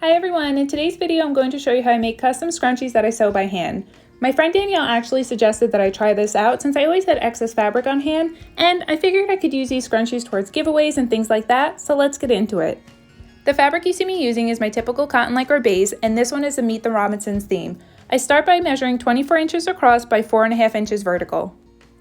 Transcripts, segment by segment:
Hi everyone, in today's video I'm going to show you how I make custom scrunchies that I sew by hand. My friend Danielle actually suggested that I try this out since I always had excess fabric on hand, and I figured I could use these scrunchies towards giveaways and things like that, so let's get into it. The fabric you see me using is my typical cotton lycra base, and this one is a Meet the Robinsons theme. I start by measuring 24 inches across by 4.5 inches vertical.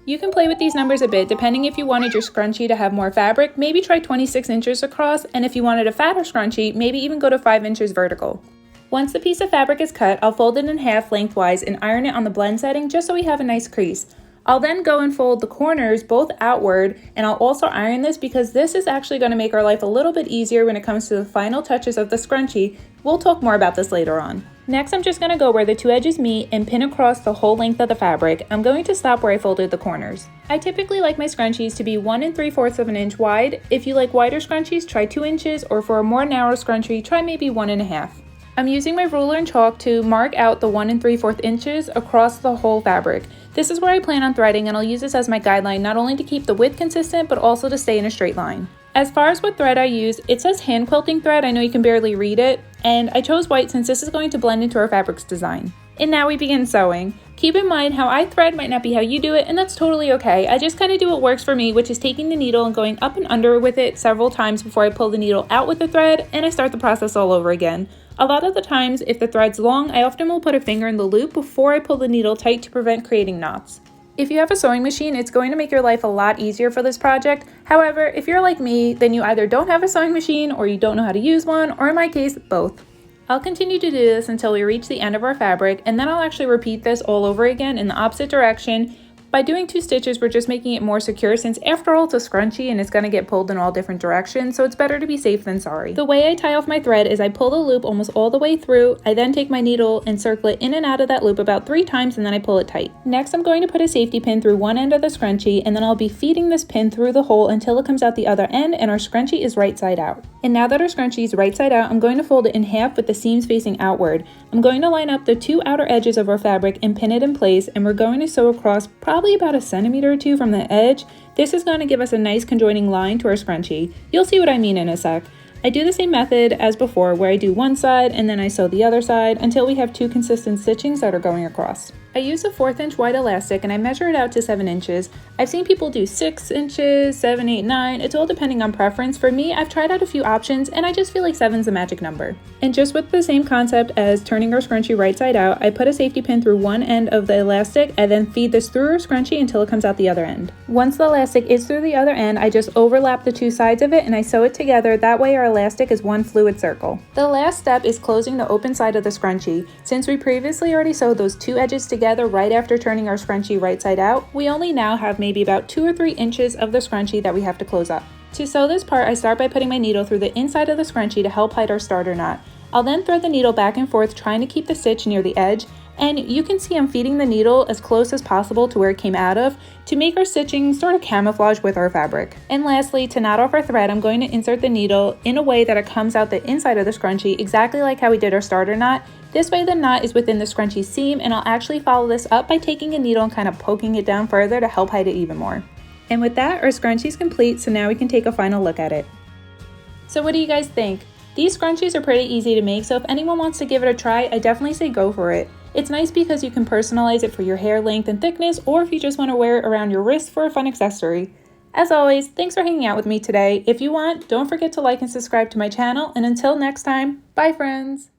You can play with these numbers a bit depending if you wanted your scrunchie to have more fabric, maybe try 26 inches across, and if you wanted a fatter scrunchie, maybe even go to 5 inches vertical. Once the piece of fabric is cut, I'll fold it in half lengthwise and iron it on the blend setting just so we have a nice crease. I'll then go and fold the corners both outward, and I'll also iron this because this is actually going to make our life a little bit easier when it comes to the final touches of the scrunchie. We'll talk more about this later on. Next, I'm just going to go where the two edges meet and pin across the whole length of the fabric. I'm going to stop where I folded the corners. I typically like my scrunchies to be 1 3/4 of an inch wide. If you like wider scrunchies, try 2 inches, or for a more narrow scrunchie, try maybe 1.5. I'm using my ruler and chalk to mark out the 1 3/4 inches across the whole fabric. This is where I plan on threading, and I'll use this as my guideline not only to keep the width consistent, but also to stay in a straight line. As far as what thread I use, it says hand quilting thread. I know you can barely read it, and I chose white since this is going to blend into our fabric's design. And now we begin sewing. Keep in mind how I thread might not be how you do it, and that's totally okay. I just kind of do what works for me, which is taking the needle and going up and under with it several times before I pull the needle out with the thread, and I start the process all over again. A lot of the times, if the thread's long, I often will put a finger in the loop before I pull the needle tight to prevent creating knots. If you have a sewing machine, it's going to make your life a lot easier for this project. However, if you're like me, then you either don't have a sewing machine or you don't know how to use one, or in my case, both. I'll continue to do this until we reach the end of our fabric, and then I'll actually repeat this all over again in the opposite direction. By doing 2 stitches, we're just making it more secure since after all it's a scrunchie and it's going to get pulled in all different directions, so it's better to be safe than sorry. The way I tie off my thread is I pull the loop almost all the way through. I then take my needle and circle it in and out of that loop about 3 times, and then I pull it tight. Next, I'm going to put a safety pin through one end of the scrunchie, and then I'll be feeding this pin through the hole until it comes out the other end and our scrunchie is right side out. And now that our scrunchie is right side out, I'm going to fold it in half with the seams facing outward. I'm going to line up the 2 outer edges of our fabric and pin it in place, and we're going to sew across probably about 1 centimeter or 2 from the edge. This is going to give us a nice conjoining line to our scrunchie. You'll see what I mean in a sec. I do the same method as before where I do one side and then I sew the other side until we have 2 consistent stitchings that are going across. I use a 1/4 inch wide elastic and I measure it out to 7 inches. I've seen people do 6 inches, 7, 8, 9. It's all depending on preference. For me, I've tried out a few options and I just feel like 7's a magic number. And just with the same concept as turning our scrunchie right side out, I put a safety pin through one end of the elastic and then feed this through our scrunchie until it comes out the other end. Once the elastic is through the other end, I just overlap the 2 sides of it and I sew it together. That way our elastic is one fluid circle. The last step is closing the open side of the scrunchie. Since we previously already sewed those 2 edges together right after turning our scrunchie right side out, we only now have maybe about 2 or 3 inches of the scrunchie that we have to close up. To sew this part, I start by putting my needle through the inside of the scrunchie to help hide our starter knot. I'll then thread the needle back and forth trying to keep the stitch near the edge, and you can see I'm feeding the needle as close as possible to where it came out of to make our stitching sort of camouflage with our fabric. And lastly, to knot off our thread, I'm going to insert the needle in a way that it comes out the inside of the scrunchie exactly like how we did our starter knot. This way the knot is within the scrunchie seam, and I'll actually follow this up by taking a needle and kind of poking it down further to help hide it even more. And with that, our scrunchie is complete, so now we can take a final look at it. So what do you guys think? These scrunchies are pretty easy to make, so if anyone wants to give it a try, I definitely say go for it. It's nice because you can personalize it for your hair length and thickness, or if you just want to wear it around your wrist for a fun accessory. As always, thanks for hanging out with me today. If you want, don't forget to like and subscribe to my channel, and until next time, bye friends!